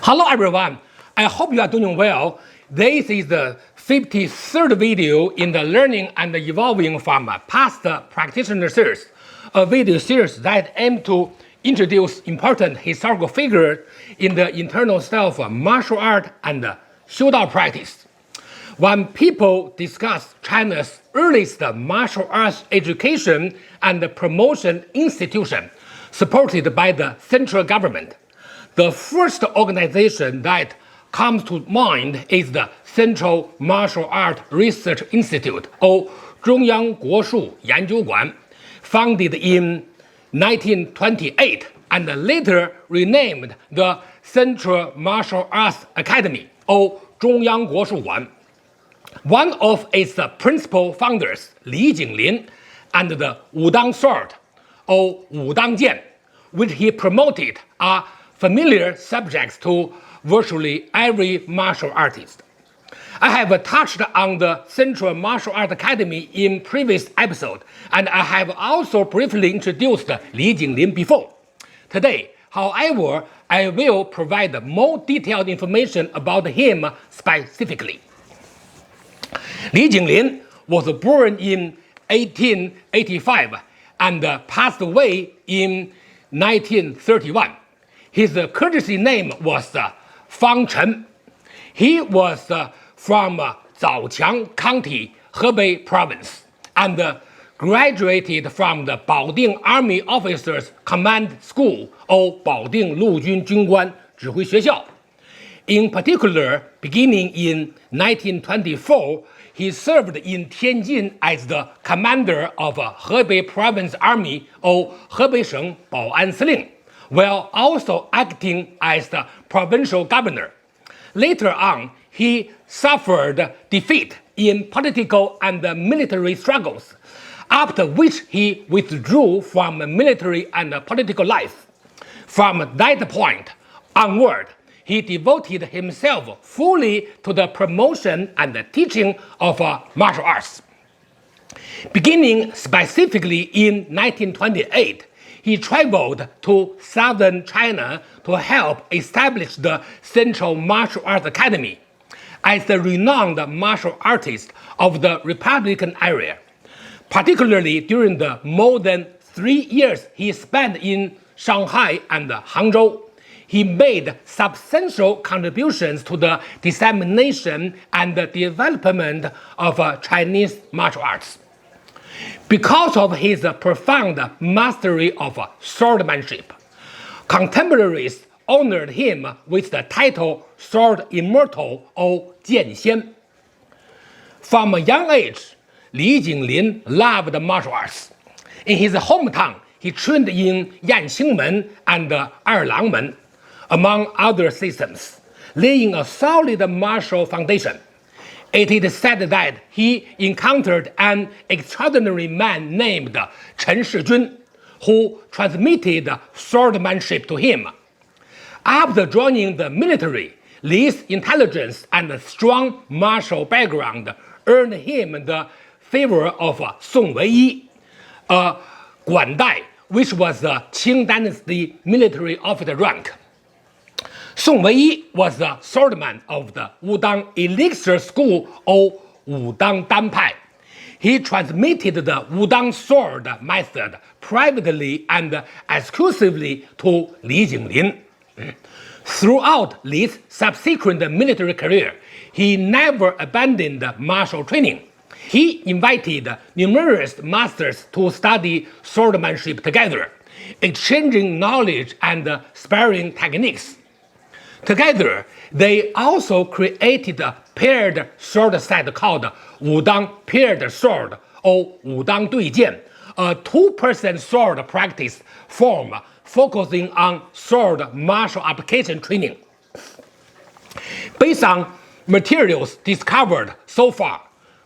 Hello everyone, I hope you are doing well. This is the 53rd video in the Learning and Evolving from Past Practitioner series, a video series that aims to introduce important historical figures in the internal style of martial art and Shudao practice. When people discuss China's earliest martial arts education and promotion institution supported by the central government, the first organization that comes to mind is the Central Martial Arts Research Institute, or 中央国术研究馆, founded in 1928 and later renamed the Central Martial Arts Academy, or 中央国术馆. One of its principal founders, Li Jinglin, and the Wudang Sword, or Wudang Jian, which he promoted, are familiar subjects to virtually every martial artist. I have touched on the Central Martial Arts Academy in previous episode, and I have also briefly introduced Li Jinglin before. Today, however, I will provide more detailed information about him specifically. Li Jinglin was born in 1885 and passed away in 1931. His courtesy name was Fang Chen. He was from Zhaoqiang County, Hebei Province, and graduated from the Baoding Army Officers Command School, or Baoding 陆军军官指挥学校. In particular, beginning in 1924, he served in Tianjin as the commander of Hebei Province Army, or 河北省保安司令, while also acting as the provincial governor. Later on, he suffered defeat in political and military struggles, after which he withdrew from military and political life. From that point onward, he devoted himself fully to the promotion and the teaching of martial arts. Beginning specifically in 1928, he traveled to southern China to help establish the Central Martial Arts Academy as the renowned martial artist of the Republican area, particularly during the more than 3 years he spent in Shanghai and Hangzhou. He made substantial contributions to the dissemination and development of Chinese martial arts. Because of his profound mastery of swordsmanship, contemporaries honored him with the title Sword Immortal, or 剑仙. From a young age, Li Jinglin loved martial arts. In his hometown, he trained in Yanqingmen and Erlangmen, among other systems, laying a solid martial foundation. It is said that he encountered an extraordinary man named Chen Shijun, who transmitted swordsmanship to him. After joining the military, Li's intelligence and strong martial background earned him the favor of Song Weiyi, a guandai, which was a Qing dynasty military officer rank. Song Weiyi was the swordman of the Wudang Elixir School, or Wudang Danpai. He transmitted the Wudang Sword method privately and exclusively to Li Jinglin. Throughout Li's subsequent military career, he never abandoned martial training. He invited numerous masters to study swordsmanship together, exchanging knowledge and sparring techniques. Together, they also created a paired sword set called Wudang Paired Sword, or Wudang Duijian, a two-person sword practice form focusing on sword martial application training. Based on materials discovered so far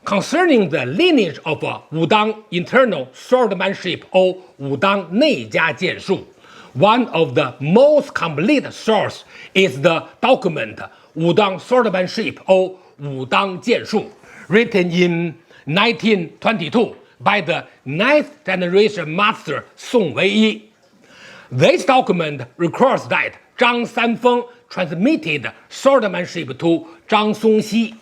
concerning the lineage of Wudang internal swordsmanship, or Wudang 内家剑术, one of the most complete sources is the document Wudang Swordsmanship, or Wudang Jianshu, written in 1922 by the 9th generation master Song Weiyi. This document records that Zhang Sanfeng transmitted swordmanship to Zhang Songxi,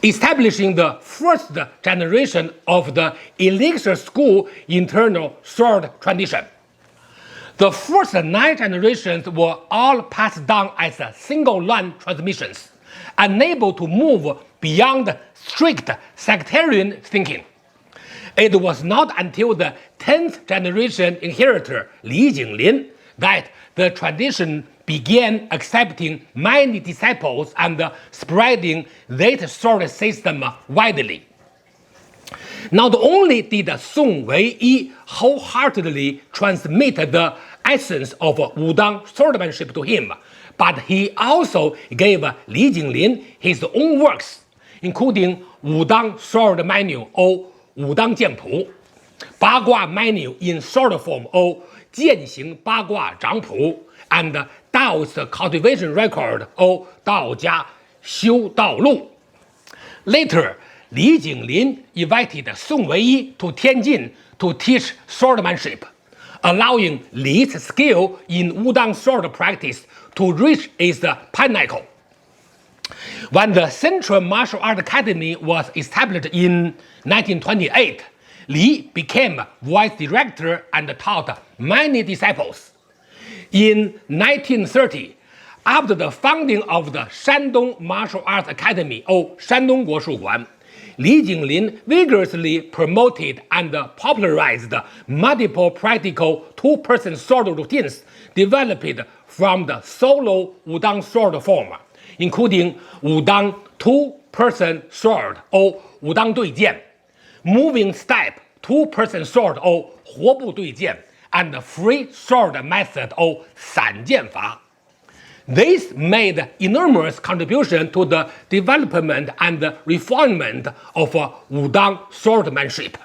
establishing the first generation of the elixir school internal sword tradition. The first 9 generations were all passed down as single-line transmissions, unable to move beyond strict sectarian thinking. It was not until the 10th generation inheritor Li Jinglin that the tradition began accepting many disciples and spreading that sword system widely. Not only did Song Weiyi wholeheartedly transmit the essence of Wudang swordmanship to him, but he also gave Li Jinglin his own works, including Wudang Sword Manual or Wudang Jianpu, 八卦 Manual in sword form or 剑行八卦掌谱, and Dao's cultivation record or 道家修道路. Later, Li Jinglin invited Song Weiyi to Tianjin to teach swordmanship, allowing Li's skill in Wudang sword practice to reach its pinnacle. When the Centural Martial Arts Academy was established in 1928, Li became vice director and taught many disciples. In 1930, after the founding of the Shandong Martial Arts Academy or Shandong Guoshuguan, Li Jinglin vigorously promoted and popularized multiple practical two-person sword routines developed from the solo Wudang sword form, including Wudang two-person sword or Wudang 对剑, moving step two-person sword or 活步对剑, and free sword method or 散剑法. This made enormous contribution to the development and refinement of Wudang swordmanship.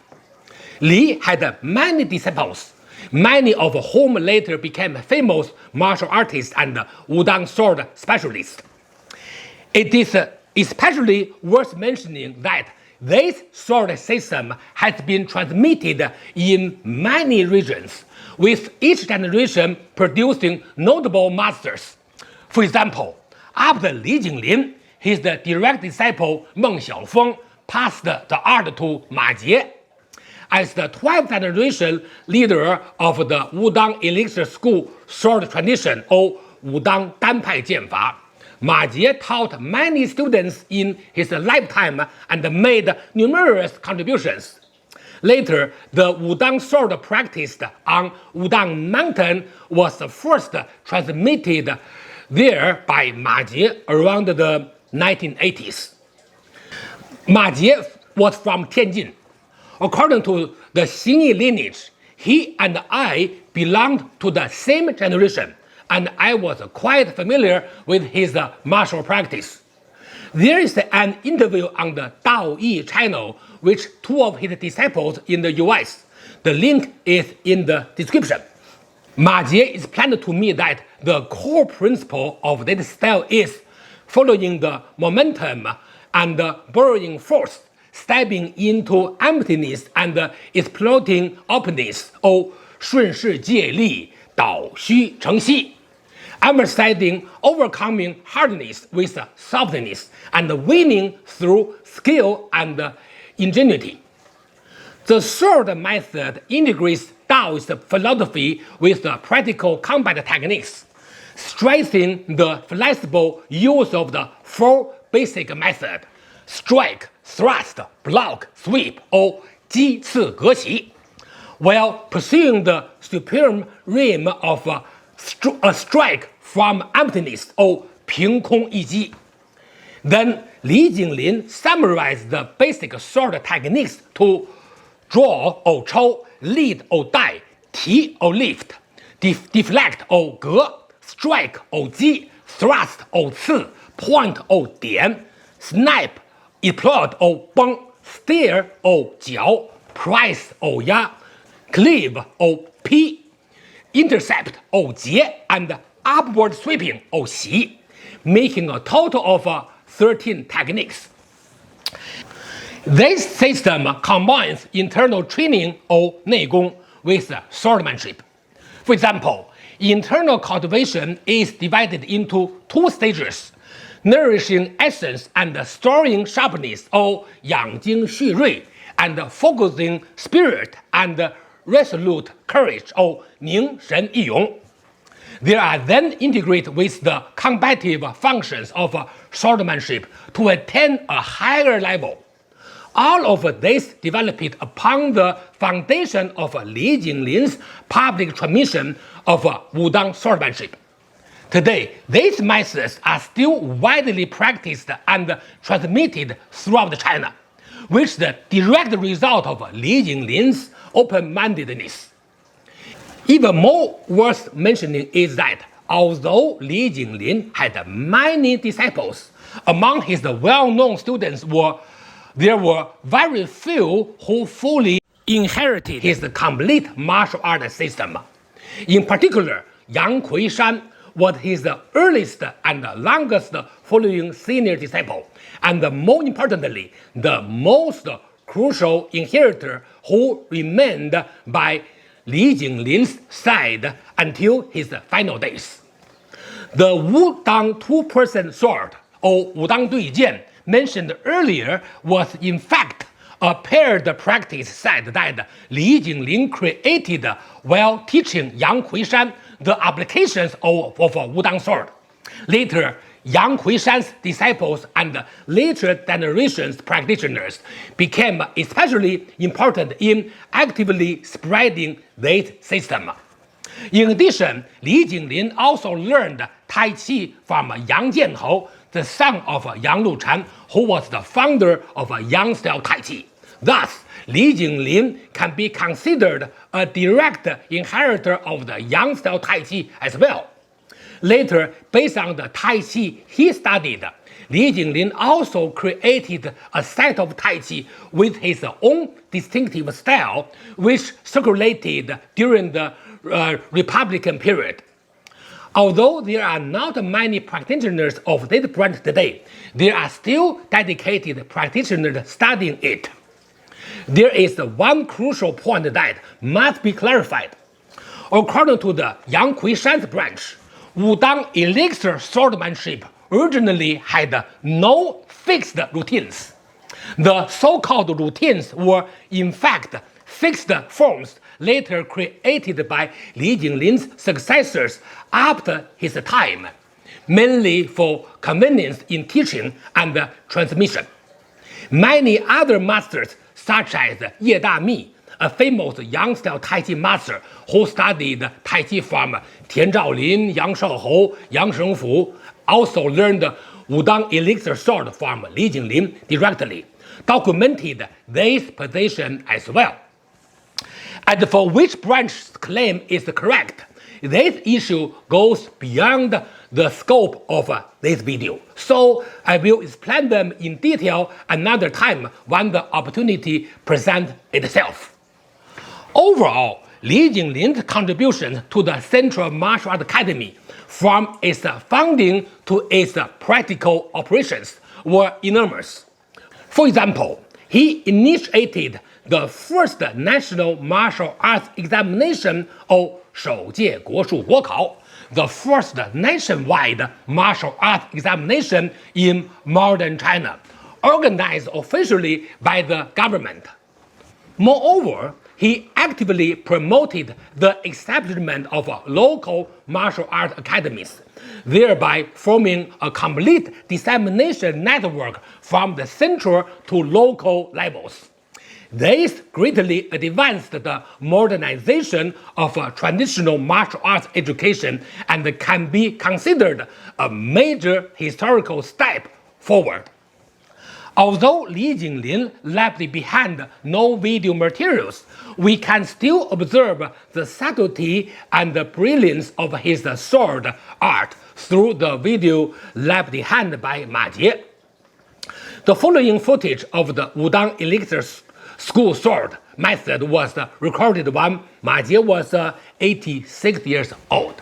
Li had many disciples, many of whom later became famous martial artists and Wudang sword specialists. It is especially worth mentioning that this sword system has been transmitted in many regions, with each generation producing notable masters. For example, after Li Jinglin, his direct disciple Meng Xiaofeng passed the art to Ma Jie. As the 12th generation leader of the Wudang elixir school sword tradition or Wudang Danpai Jianfa, Ma Jie taught many students in his lifetime and made numerous contributions. Later, the Wudang sword practiced on Wudang Mountain was first transmitted there by Ma Jie around the 1980s. Ma Jie was from Tianjin. According to the Xingyi lineage, he and I belonged to the same generation, and I was quite familiar with his martial practice. There is an interview on the DAOI channel with 2 of his disciples in the US. The link is in the description. Ma Jie explained to me that the core principle of this style is following the momentum and borrowing force, stepping into emptiness and exploiting openness, or 顺势借力, 导虚成息, emphasizing overcoming hardness with softness and winning through skill and ingenuity. The third method integrates Daoist philosophy with practical combat techniques, stressing the flexible use of the 4 basic methods: strike, thrust, block, sweep, or 击刺格袭, while pursuing the supreme realm of a strike from emptiness or 凭空一击. Then Li Jinglin summarized the basic sword techniques to draw or 抽, lead or 带, 提 or lift, deflect or 格, strike or 击, thrust or 刺, point or 点, snap, explode or 崩, steer or 绞, press or 压, cleave or 劈, intercept or 截, and upward sweeping or 袭, making a total of 13 techniques. This system combines internal training or 内功 with swordmanship. For example, internal cultivation is divided into two stages: nourishing essence and storing sharpness, or 养精蓄锐, and focusing spirit and resolute courage, or 凝神益勇. They are then integrated with the combative functions of swordsmanship to attain a higher level. All of this developed upon the foundation of Li Jinglin's public transmission of Wudang swordsmanship. Today, these methods are still widely practiced and transmitted throughout China, which is the direct result of Li Jinglin's open-mindedness. Even more worth mentioning is that although Li Jinglin had many disciples, among his well-known students there were very few who fully inherited his complete martial art system. In particular, Yang Kuishan was his earliest and longest following senior disciple, and more importantly, the most crucial inheritor who remained by Li Jinglin's side until his final days. The Wudang two-person sword, or Wudang Duijian, mentioned earlier was in fact a paired practice set that Li Jinglin created while teaching Yang Kuishan the applications of Wudang Sword. Later, Yang Kuishan's disciples and later generations practitioners became especially important in actively spreading this system. In addition, Li Jinglin also learned Tai Chi from Yang Jianhou, the son of Yang Luchan, who was the founder of Yang-style Tai Chi. Thus, Li Jinglin can be considered a direct inheritor of the Yang-style Tai Chi as well. Later, based on the Tai Chi he studied, Li Jinglin also created a set of Tai Chi with his own distinctive style, which circulated during the Republican period. Although there are not many practitioners of this branch today, there are still dedicated practitioners studying it. There is one crucial point that must be clarified. According to the Yang Kuishan's branch, Wudang elixir swordsmanship originally had no fixed routines. The so-called routines were in fact fixed forms later created by Li Jinglin's successors after his time, mainly for convenience in teaching and transmission. Many other masters, such as Ye Dami, a famous Yang-style Tai Chi master who studied Tai Chi from Tian Zhaolin, Yang Shaohou, Yang Shengfu, also learned Wudang elixir sword from Li Jinglin directly, documented this position as well. And for which branch's claim is correct, this issue goes beyond the scope of this video, so I will explain them in detail another time when the opportunity presents itself. Overall, Li Jinglin's contribution to the Central Martial Arts Academy, from its founding to its practical operations, were enormous. For example, he initiated the first national martial arts examination, or 首届国术国考, the first nationwide martial arts examination in modern China, organized officially by the government. Moreover, he actively promoted the establishment of local martial arts academies, thereby forming a complete dissemination network from the central to local levels. This greatly advanced the modernization of traditional martial arts education and can be considered a major historical step forward. Although Li Jinglin left behind no video materials, we can still observe the subtlety and the brilliance of his sword art through the video left behind by Ma Jie. The following footage of the Wudang elixir school sword method was recorded when Ma Jie was 86 years old.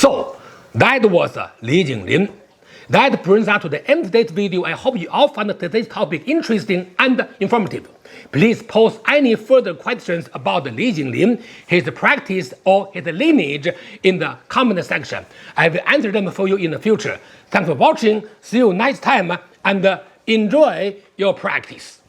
So that was Li Jinglin. That brings us to the end of today's video. I hope you all found today's topic interesting and informative. Please post any further questions about Li Jinglin, his practice, or his lineage in the comment section. I will answer them for you in the future. Thanks for watching. See you next time and enjoy your practice.